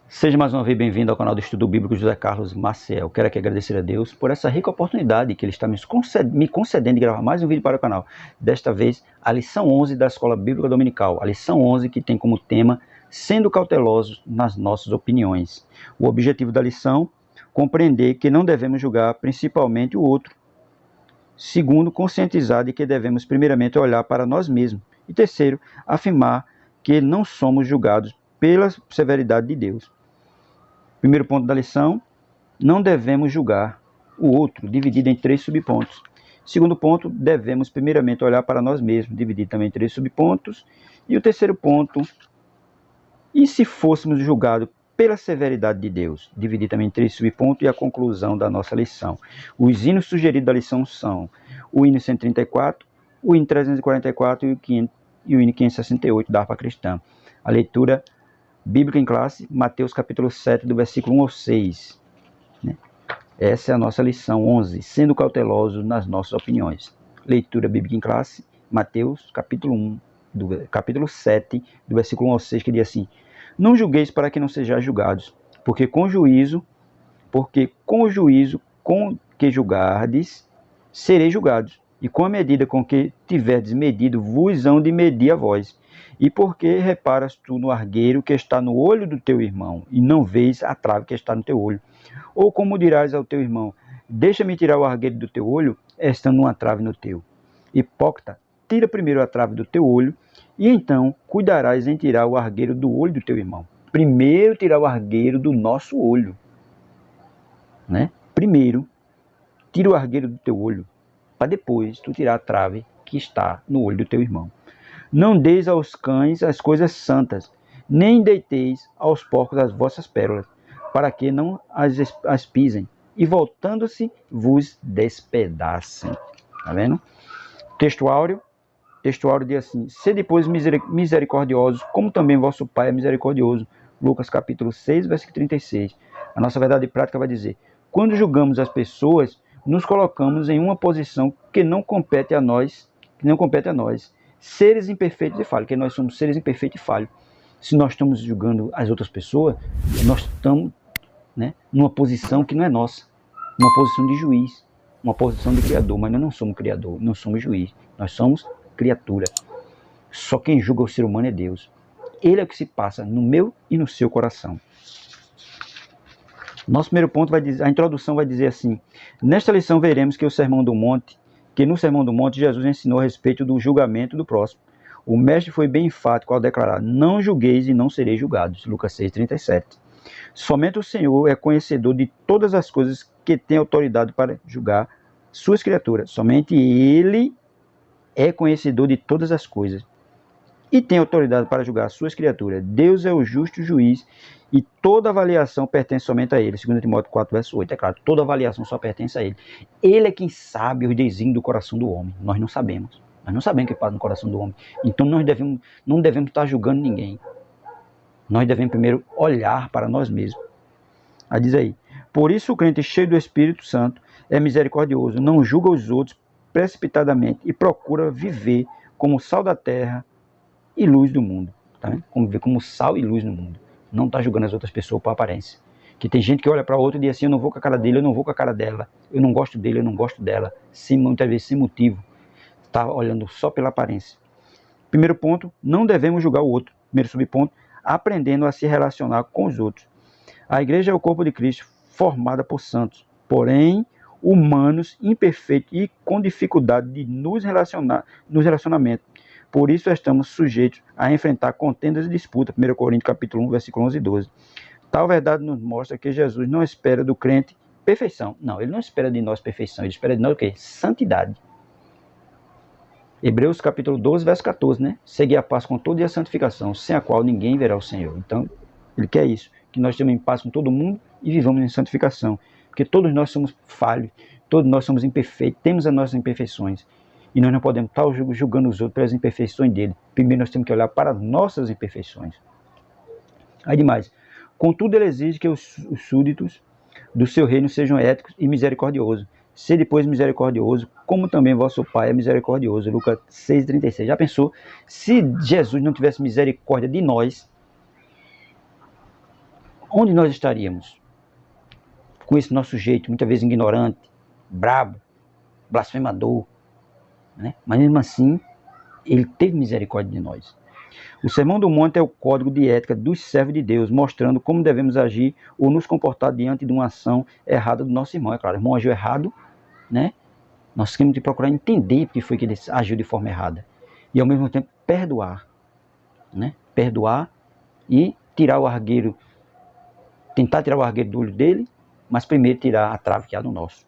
Seja mais uma vez bem-vindo ao canal do Estudo Bíblico José Carlos Maciel. Quero aqui agradecer a Deus por essa rica oportunidade que Ele está me concedendo de gravar mais um vídeo para o canal. Desta vez, a lição 11 da Escola Bíblica Dominical. A lição 11 que tem como tema Sendo Cautelosos nas Nossas Opiniões. O objetivo da lição, compreender que não devemos julgar principalmente o outro. Segundo, conscientizar de que devemos primeiramente olhar para nós mesmos. E terceiro, afirmar que não somos julgados pela severidade de Deus. Primeiro ponto da lição, não devemos julgar o outro, dividido em 3 subpontos. Segundo ponto, devemos primeiramente olhar para nós mesmos, dividido também em 3 subpontos. E o terceiro ponto, e se fôssemos julgados pela severidade de Deus, dividido também em 3 subpontos e a conclusão da nossa lição. Os hinos sugeridos da lição são o hino 134, o hino 344 e o hino 568 da harpa cristã. A leitura Bíblica em classe, Mateus capítulo 7, do versículo 1 ao 6. Essa é a nossa lição 11, sendo cautelosos nas nossas opiniões. Leitura Bíblica em classe, Mateus capítulo capítulo 7, do versículo 1 ao 6, que diz assim: Não julgueis para que não sejais julgados, porque com o juízo com que julgardes, sereis julgados, e com a medida com que tiverdes medido, vos hão de medir a vós. E porque reparas tu no argueiro que está no olho do teu irmão, e não vês a trave que está no teu olho? Ou como dirás ao teu irmão, deixa-me tirar o argueiro do teu olho, estando uma trave no teu? Hipócrita, tira primeiro a trave do teu olho, e então cuidarás em tirar o argueiro do olho do teu irmão. Primeiro tirar o argueiro do nosso olho. Primeiro, tira o argueiro do teu olho, para depois tu tirar a trave que está no olho do teu irmão. Não deis aos cães as coisas santas, nem deiteis aos porcos as vossas pérolas, para que não as pisem, e voltando-se vos despedacem. Está vendo? Texto áureo diz assim: Sede, pois, misericordiosos, como também vosso Pai é misericordioso. Lucas capítulo 6, versículo 36. A nossa verdade prática vai dizer: quando julgamos as pessoas, nos colocamos em uma posição que não compete a nós, seres imperfeitos e falhos, que nós somos seres imperfeitos e falhos. Se nós estamos julgando as outras pessoas, nós estamos numa posição que não é nossa, uma posição de juiz, uma posição de criador, mas nós não somos criador, não somos juiz, nós somos criatura. Só quem julga o ser humano é Deus. Ele é o que se passa no meu e no seu coração. Nosso primeiro ponto vai dizer, a introdução vai dizer assim: nesta lição veremos que no Sermão do Monte Jesus ensinou a respeito do julgamento do próximo. O mestre foi bem enfático ao declarar: não julgueis e não sereis julgados. Lucas 6,37. Somente o Senhor é conhecedor de todas as coisas, que tem autoridade para julgar suas criaturas. Somente Ele é conhecedor de todas as coisas e tem autoridade para julgar suas criaturas. Deus é o justo juiz e toda avaliação pertence somente a Ele. 2 Timóteo 4, verso 8. É claro, toda avaliação só pertence a Ele. Ele é quem sabe os desígnios do coração do homem. Nós não sabemos. Nós não sabemos o que passa no coração do homem. Então nós não devemos estar julgando ninguém. Nós devemos primeiro olhar para nós mesmos. Aí diz aí: por isso o crente cheio do Espírito Santo é misericordioso, não julga os outros precipitadamente e procura viver como sal da terra e luz do mundo. Tá vendo? Como viver como sal e luz no mundo. Não está julgando as outras pessoas por aparência. Que tem gente que olha para outro e diz assim: eu não vou com a cara dele, eu não vou com a cara dela, eu não gosto dele, eu não gosto dela, muitas vezes sem motivo. Está olhando só pela aparência. Primeiro ponto, não devemos julgar o outro. Primeiro subponto, aprendendo a se relacionar com os outros. A igreja é o corpo de Cristo, formada por santos, porém humanos, imperfeitos e com dificuldade de nos relacionamentos. Por isso estamos sujeitos a enfrentar contendas e disputas. 1 Coríntios capítulo 1, versículo 11 e 12. Tal verdade nos mostra que Jesus não espera do crente perfeição. Não, Ele não espera de nós perfeição, Ele espera de nós o quê? Santidade. Hebreus capítulo 12, verso 14, Segui a paz com toda a santificação, sem a qual ninguém verá o Senhor. Então, Ele quer isso, que nós tenhamos em paz com todo mundo e vivamos em santificação. Porque todos nós somos falhos, todos nós somos imperfeitos, temos as nossas imperfeições. E nós não podemos estar julgando os outros pelas imperfeições dele. Primeiro nós temos que olhar para as nossas imperfeições. Aí demais: contudo ele exige que os súditos do seu reino sejam éticos e misericordiosos. Sede, pois, misericordioso, como também vosso Pai é misericordioso. Lucas 6,36. Já pensou? Se Jesus não tivesse misericórdia de nós, onde nós estaríamos? Com esse nosso jeito, muitas vezes ignorante, brabo, blasfemador, né? Mas mesmo assim, ele teve misericórdia de nós. O Sermão do Monte é o código de ética dos servos de Deus, mostrando como devemos agir ou nos comportar diante de uma ação errada do nosso irmão. É claro, o irmão agiu errado, né? Nós temos que procurar entender porque foi que ele agiu de forma errada. E ao mesmo tempo perdoar, né? Perdoar e tirar o argueiro, tentar tirar o argueiro do olho dele, mas primeiro tirar a trave que há no nosso.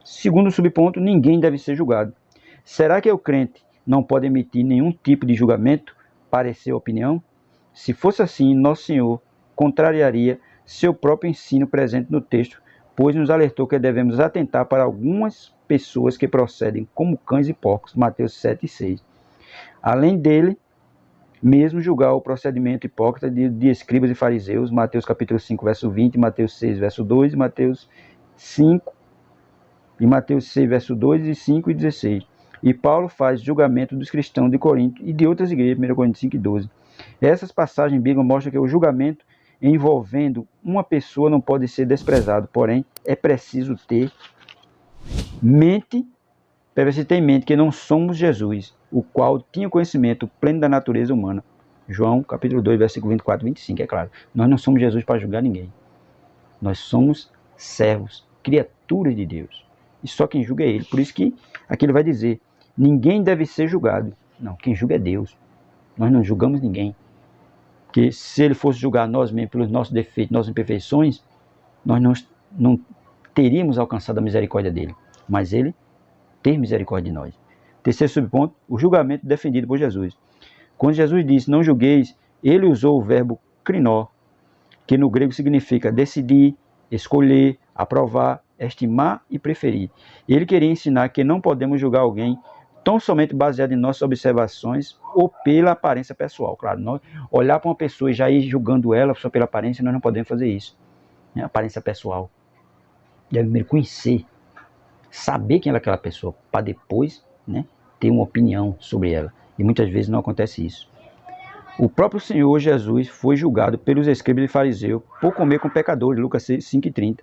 Segundo subponto, ninguém deve ser julgado. Será que o crente não pode emitir nenhum tipo de julgamento, parecer, opinião? Se fosse assim, Nosso Senhor contrariaria seu próprio ensino presente no texto, pois nos alertou que devemos atentar para algumas pessoas que procedem como cães e porcos, Mateus 7 e 6. Além dele, mesmo julgar o procedimento hipócrita de escribas e fariseus, Mateus capítulo 5, verso 20, Mateus 6, verso 2, Mateus 5, e Mateus 6, verso 2 e 5 e 16. E Paulo faz julgamento dos cristãos de Corinto e de outras igrejas, 1 Coríntios 5 e 12. Essas passagens bíblicas mostram que o julgamento envolvendo uma pessoa não pode ser desprezado, porém é preciso ter em mente que não somos Jesus, o qual tinha conhecimento pleno da natureza humana. João capítulo 2, versículo 24 e 25, é claro. Nós não somos Jesus para julgar ninguém. Nós somos servos, criaturas de Deus. E só quem julga é Ele. Por isso que aqui ele vai dizer, ninguém deve ser julgado. Não, quem julga é Deus. Nós não julgamos ninguém. Porque se Ele fosse julgar nós mesmos pelos nossos defeitos, nossas imperfeições, nós não teríamos alcançado a misericórdia dEle. Mas Ele tem misericórdia de nós. Terceiro subponto, o julgamento defendido por Jesus. Quando Jesus disse, não julgueis, Ele usou o verbo krinó, que no grego significa decidir, escolher, aprovar, estimar e preferir. Ele queria ensinar que não podemos julgar alguém tão somente baseado em nossas observações ou pela aparência pessoal. Claro, nós olhar para uma pessoa e já ir julgando ela só pela aparência, nós não podemos fazer isso. Né? Aparência pessoal. Deve primeiro conhecer, saber quem é aquela pessoa, para depois, né, ter uma opinião sobre ela. E muitas vezes não acontece isso. O próprio Senhor Jesus foi julgado pelos escribas e fariseus por comer com pecadores, Lucas 5,30.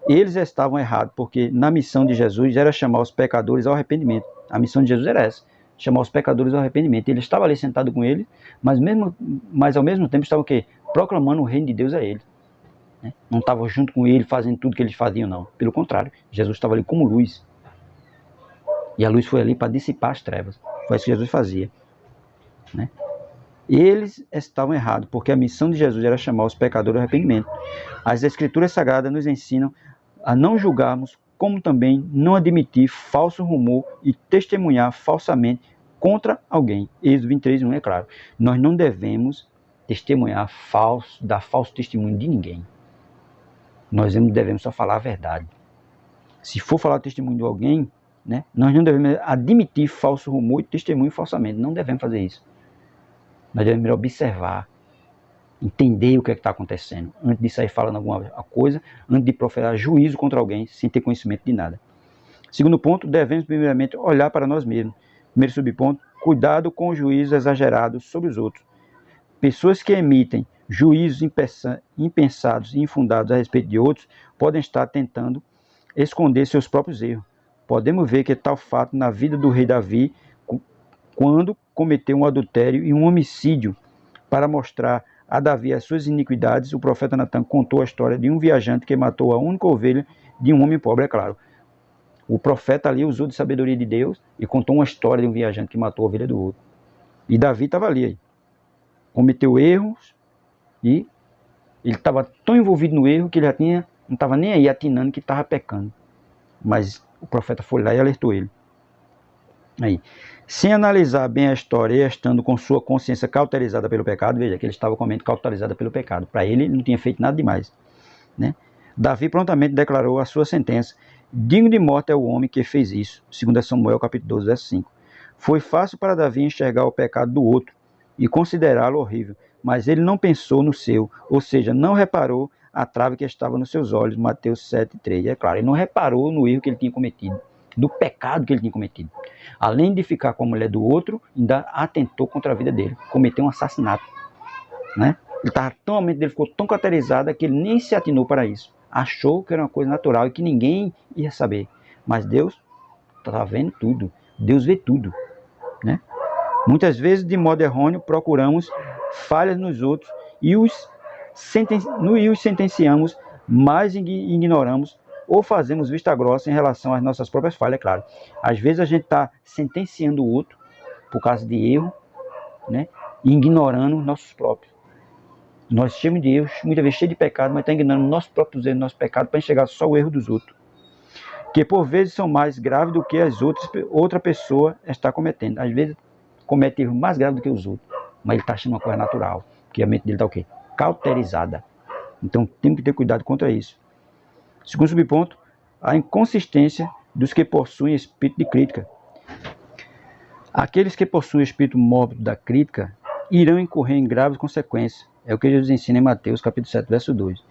Eles estavam errados, porque na missão de Jesus era chamar os pecadores ao arrependimento. A missão de Jesus era essa, chamar os pecadores ao arrependimento. Ele estava ali sentado com eles, mas ao mesmo tempo estava o quê? Proclamando o reino de Deus a eles. Né? Não estava junto com ele, fazendo tudo que eles faziam, não. Pelo contrário, Jesus estava ali como luz. E a luz foi ali para dissipar as trevas. Foi isso que Jesus fazia. Né? Eles estavam errados, porque a missão de Jesus era chamar os pecadores ao arrependimento. As Escrituras Sagradas nos ensinam a não julgarmos, como também não admitir falso rumor e testemunhar falsamente contra alguém. Êxodo 23:1 é claro. Nós não devemos testemunhar dar falso testemunho de ninguém. Nós devemos só falar a verdade. Se for falar o testemunho de alguém, né, nós não devemos admitir falso rumor e testemunho falsamente. Não devemos fazer isso. Nós devemos observar, entender o que está acontecendo, antes de sair falando alguma coisa, antes de proferir juízo contra alguém, sem ter conhecimento de nada. Segundo ponto, devemos primeiramente olhar para nós mesmos. Primeiro subponto, cuidado com o juízo exagerado sobre os outros. Pessoas que emitem juízos impensados e infundados a respeito de outros podem estar tentando esconder seus próprios erros. Podemos ver que tal fato na vida do rei Davi, quando cometeu um adultério e um homicídio. Para mostrar a Davi as suas iniquidades, o profeta Natan contou a história de um viajante que matou a única ovelha de um homem pobre, é claro. O profeta ali usou de sabedoria de Deus e contou uma história de um viajante que matou a ovelha do outro. E Davi estava ali, cometeu erros e ele estava tão envolvido no erro que ele já não estava nem aí atinando que estava pecando. Mas o profeta foi lá e alertou ele. Aí, sem analisar bem a história e estando com sua consciência cauterizada pelo pecado, veja que ele estava com a mente cauterizada pelo pecado. Para ele não tinha feito nada demais. Né? Davi prontamente declarou a sua sentença. Digno de morte é o homem que fez isso. 2 Samuel capítulo 12, verso 5. Foi fácil para Davi enxergar o pecado do outro e considerá-lo horrível, mas ele não pensou no seu, ou seja, não reparou a trave que estava nos seus olhos, Mateus 7:3. É claro, ele não reparou no erro que ele tinha cometido, do pecado que ele tinha cometido. Além de ficar com a mulher do outro, ainda atentou contra a vida dele, cometeu um assassinato. Né? A mente dele ficou tão cauterizada que ele nem se atinou para isso. Achou que era uma coisa natural e que ninguém ia saber. Mas Deus está vendo tudo. Deus vê tudo, né? Muitas vezes, de modo errôneo, procuramos falhas nos outros e os sentenciamos, mas ignoramos ou fazemos vista grossa em relação às nossas próprias falhas, é claro. Às vezes a gente está sentenciando o outro por causa de erro, né? E ignorando os nossos próprios. Nós cheios de erros, muitas vezes cheios de pecado, mas está ignorando nossos próprios erros, nossos pecados, para enxergar só o erro dos outros, que por vezes são mais graves do que as outra pessoa está cometendo. Às vezes comete erro mais grave do que os outros, mas ele está achando uma coisa natural, porque a mente dele está o quê? Cauterizada. Então temos que ter cuidado contra isso. Segundo subponto, a inconsistência dos que possuem espírito de crítica. Aqueles que possuem espírito mórbido da crítica irão incorrer em graves consequências. É o que Jesus ensina em Mateus capítulo 7, verso 2.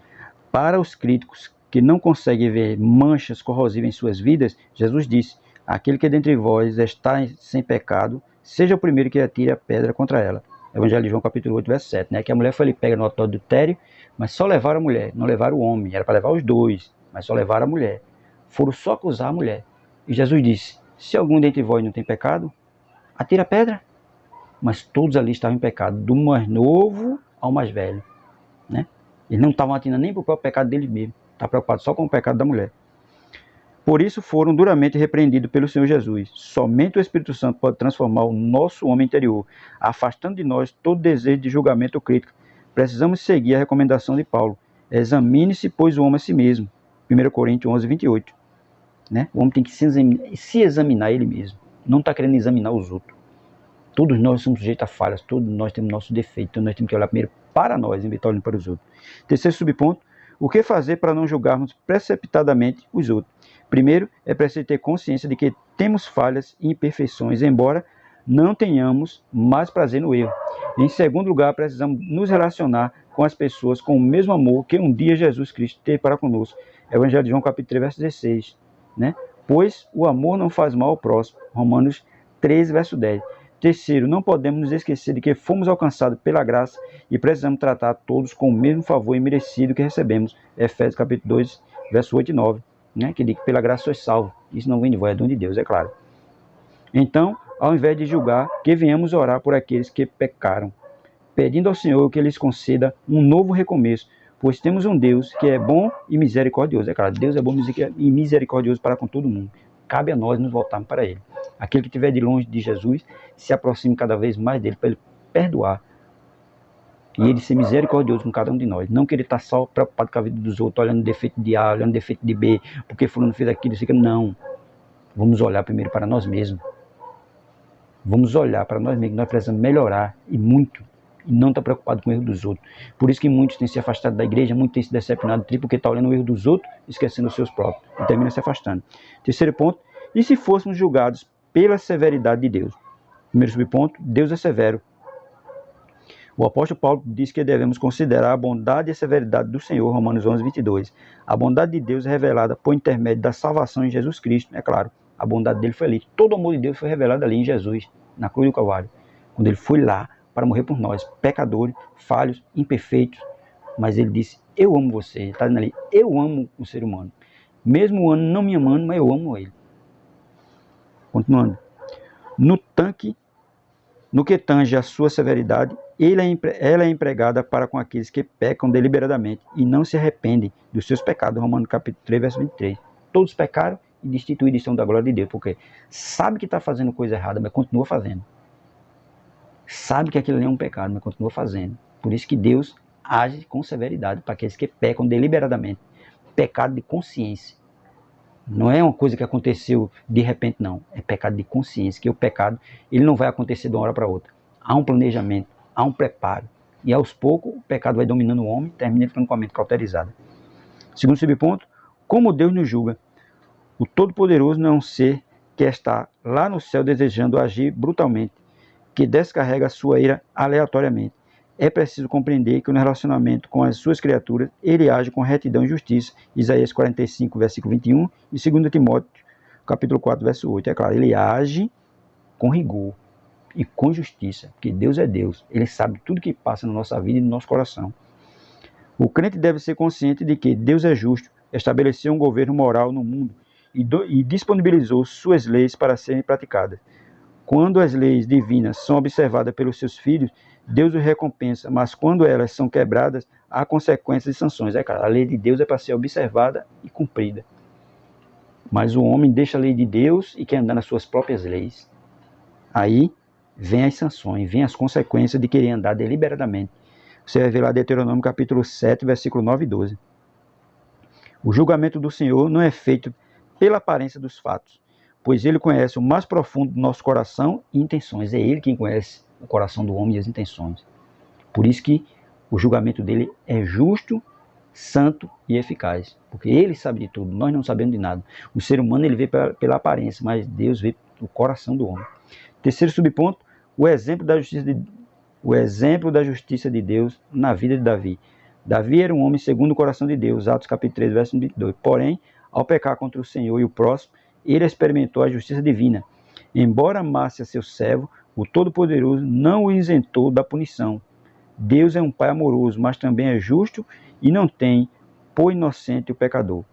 Para os críticos que não conseguem ver manchas corrosivas em suas vidas, Jesus disse: aquele que dentre vós está sem pecado, seja o primeiro que atire a pedra contra ela. Evangelho de João capítulo 8, verso 7. Né? Que a mulher foi ali pega no adultério, mas só levaram a mulher, não levaram o homem. Era para levar os dois, mas só levaram a mulher. Foram só acusar a mulher. E Jesus disse: se algum dentre vós não tem pecado, atira a pedra. Mas todos ali estavam em pecado, do mais novo ao mais velho, né? Eles não estavam atirando nem para o próprio pecado deles mesmos, estavam preocupados só com o pecado da mulher. Por isso foram duramente repreendidos pelo Senhor Jesus. Somente o Espírito Santo pode transformar o nosso homem interior, afastando de nós todo desejo de julgamento ou crítica. Precisamos seguir a recomendação de Paulo: examine-se, pois, o homem a si mesmo. 1 Coríntios 11, 28. Né? O homem tem que se examinar ele mesmo, não está querendo examinar os outros. Todos nós somos sujeitos a falhas, todos nós temos nosso defeito, então nós temos que olhar primeiro para nós, em vez de olhar para os outros. Terceiro subponto: o que fazer para não julgarmos precipitadamente os outros? Primeiro, é preciso ter consciência de que temos falhas e imperfeições, embora não tenhamos mais prazer no erro. Em segundo lugar, precisamos nos relacionar com as pessoas com o mesmo amor que um dia Jesus Cristo teve para conosco. Evangelho de João capítulo 3, verso 16. Né? Pois o amor não faz mal ao próximo. Romanos 13, verso 10. Terceiro, não podemos nos esquecer de que fomos alcançados pela graça e precisamos tratar todos com o mesmo favor imerecido que recebemos. Efésios capítulo 2, verso 8 e 9, né? Que diz que pela graça sois salvos. Isso não vem de vós, é dom de Deus, é claro. Então, ao invés de julgar, que venhamos orar por aqueles que pecaram, pedindo ao Senhor que lhes conceda um novo recomeço, pois temos um Deus que é bom e misericordioso. É claro, Deus é bom e misericordioso para com todo mundo. Cabe a nós nos voltarmos para Ele. Aquele que estiver de longe de Jesus, se aproxime cada vez mais dele, para Ele perdoar. E Ele ser misericordioso com cada um de nós. Não que Ele está só preocupado com a vida dos outros, olhando defeito de A, olhando defeito de B, porque fulano fez aquilo, isso aqui. Não. Vamos olhar primeiro para nós mesmos. Vamos olhar para nós mesmos, nós precisamos melhorar, e muito. E não estar preocupado com o erro dos outros. Por isso que muitos têm se afastado da igreja, muitos têm se decepcionado, porque está olhando o erro dos outros, esquecendo os seus próprios. E termina se afastando. Terceiro ponto: e se fôssemos julgados pela severidade de Deus? Primeiro subponto: Deus é severo. O apóstolo Paulo diz que devemos considerar a bondade e a severidade do Senhor, Romanos 11, 22. A bondade de Deus é revelada por intermédio da salvação em Jesus Cristo, é claro. A bondade dele foi ali. Todo o amor de Deus foi revelado ali em Jesus, na cruz do Calvário. Quando ele foi lá para morrer por nós, pecadores, falhos, imperfeitos. Mas ele disse: eu amo você. Ele está dizendo ali: eu amo o ser humano. Mesmo o ano não me amando, mas eu amo ele. Continuando. No que tange a sua severidade, ela é empregada para com aqueles que pecam deliberadamente e não se arrependem dos seus pecados. Romanos capítulo 3, verso 23. Todos pecaram e destituídos estão da glória de Deus, porque sabe que está fazendo coisa errada, mas continua fazendo. Sabe que aquilo ali é um pecado, mas continua fazendo. Por isso que Deus age com severidade para aqueles que pecam deliberadamente. Pecado de consciência. Não é uma coisa que aconteceu de repente, não. É pecado de consciência, que o pecado ele não vai acontecer de uma hora para outra. Há um planejamento, há um preparo. E aos poucos o pecado vai dominando o homem, termina ficando com a mente cauterizada. Segundo subponto: como Deus nos julga? O Todo-Poderoso não é um ser que está lá no céu desejando agir brutalmente, que descarrega a sua ira aleatoriamente. É preciso compreender que no relacionamento com as suas criaturas, ele age com retidão e justiça. Isaías 45, versículo 21 e 2 Timóteo, capítulo 4, verso 8. É claro, ele age com rigor. e com justiça, porque Deus é Deus, Ele sabe tudo que passa na nossa vida e no nosso coração. O crente deve ser consciente de que Deus é justo, estabeleceu um governo moral no mundo e disponibilizou suas leis para serem praticadas. Quando as leis divinas são observadas pelos seus filhos, Deus os recompensa, mas quando elas são quebradas, há consequências e sanções. É claro, a lei de Deus é para ser observada e cumprida. Mas o homem deixa a lei de Deus e quer andar nas suas próprias leis. Aí vem as sanções, vem as consequências de querer andar deliberadamente. Você vai ver lá Deuteronômio capítulo 7, versículo 9 e 12. O julgamento do Senhor não é feito pela aparência dos fatos, pois Ele conhece o mais profundo do nosso coração e intenções. É Ele quem conhece o coração do homem e as intenções. Por isso que o julgamento dele é justo, santo e eficaz, porque Ele sabe de tudo, nós não sabemos de nada. O ser humano ele vê pela aparência, mas Deus vê o coração do homem. Terceiro subponto, o exemplo da justiça de Deus na vida de Davi. Davi era um homem segundo o coração de Deus, Atos capítulo 3, verso 22. Porém, ao pecar contra o Senhor e o próximo, ele experimentou a justiça divina. Embora amasse a seu servo, o Todo-Poderoso não o isentou da punição. Deus é um Pai amoroso, mas também é justo e não tem por inocente o pecador,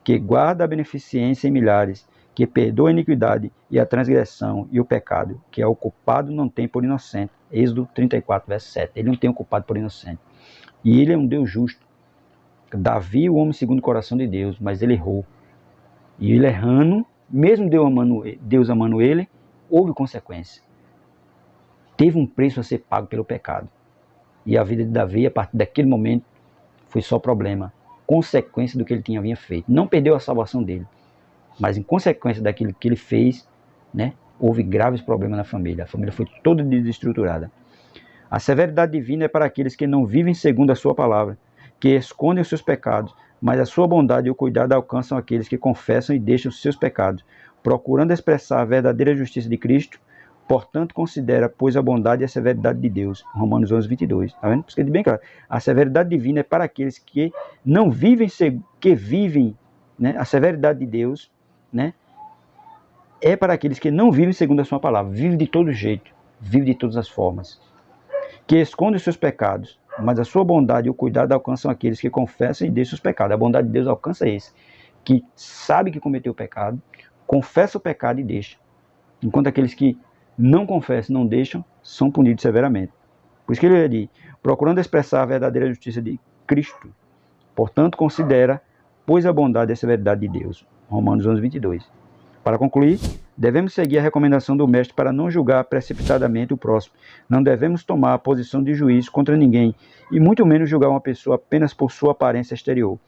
que guarda a beneficência em milhares, que perdoa a iniquidade e a transgressão e o pecado, que é o culpado não tem por inocente. Êxodo 34, verso 7. Ele não tem o culpado por inocente. E ele é um Deus justo. Davi, o homem segundo o coração de Deus, mas ele errou. E ele errando, mesmo Deus amando ele, houve consequência. Teve um preço a ser pago pelo pecado. E a vida de Davi, a partir daquele momento, foi só problema. Consequência do que ele havia feito. Não perdeu a salvação dele, mas em consequência daquilo que ele fez, né, houve graves problemas na família. A família foi toda desestruturada. A severidade divina é para aqueles que não vivem segundo a sua palavra, que escondem os seus pecados, mas a sua bondade e o cuidado alcançam aqueles que confessam e deixam os seus pecados, procurando expressar a verdadeira justiça de Cristo. Portanto, considera, pois, a bondade e a severidade de Deus. Romanos 11, 22. Está vendo? Porque é bem claro. A severidade divina é para aqueles que não vivem, que vivem, né? A severidade de Deus, né? É para aqueles que não vivem segundo a sua palavra. Vive de todo jeito. Vive de todas as formas. Que esconde os seus pecados, mas a sua bondade e o cuidado alcançam aqueles que confessam e deixam os pecados. A bondade de Deus alcança esse, que sabe que cometeu o pecado, confessa o pecado e deixa. Enquanto aqueles que não confessam, não deixam, são punidos severamente. Por isso que ele diz, procurando expressar a verdadeira justiça de Cristo. Portanto, considera, pois, a bondade e a severidade de Deus. Romanos 11, 22. Para concluir, devemos seguir a recomendação do Mestre para não julgar precipitadamente o próximo. Não devemos tomar a posição de juiz contra ninguém, e muito menos julgar uma pessoa apenas por sua aparência exterior.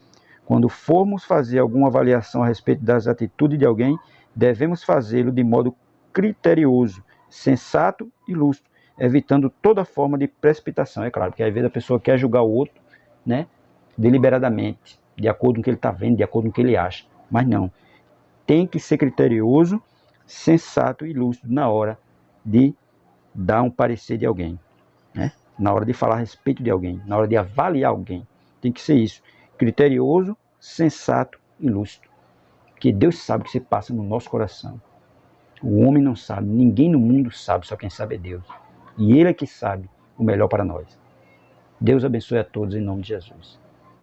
Quando formos fazer alguma avaliação a respeito das atitudes de alguém, devemos fazê-lo de modo criterioso, sensato e lúcido, evitando toda forma de precipitação. É claro, porque às vezes a pessoa quer julgar o outro, né, deliberadamente, de acordo com o que ele está vendo, de acordo com o que ele acha. Mas não. Tem que ser criterioso, sensato e lúcido na hora de dar um parecer de alguém, né? Na hora de falar a respeito de alguém, na hora de avaliar alguém. Tem que ser isso. Criterioso, sensato e lúcido. Porque Deus sabe o que se passa no nosso coração. O homem não sabe, ninguém no mundo sabe, só quem sabe é Deus. E Ele é que sabe o melhor para nós. Deus abençoe a todos em nome de Jesus.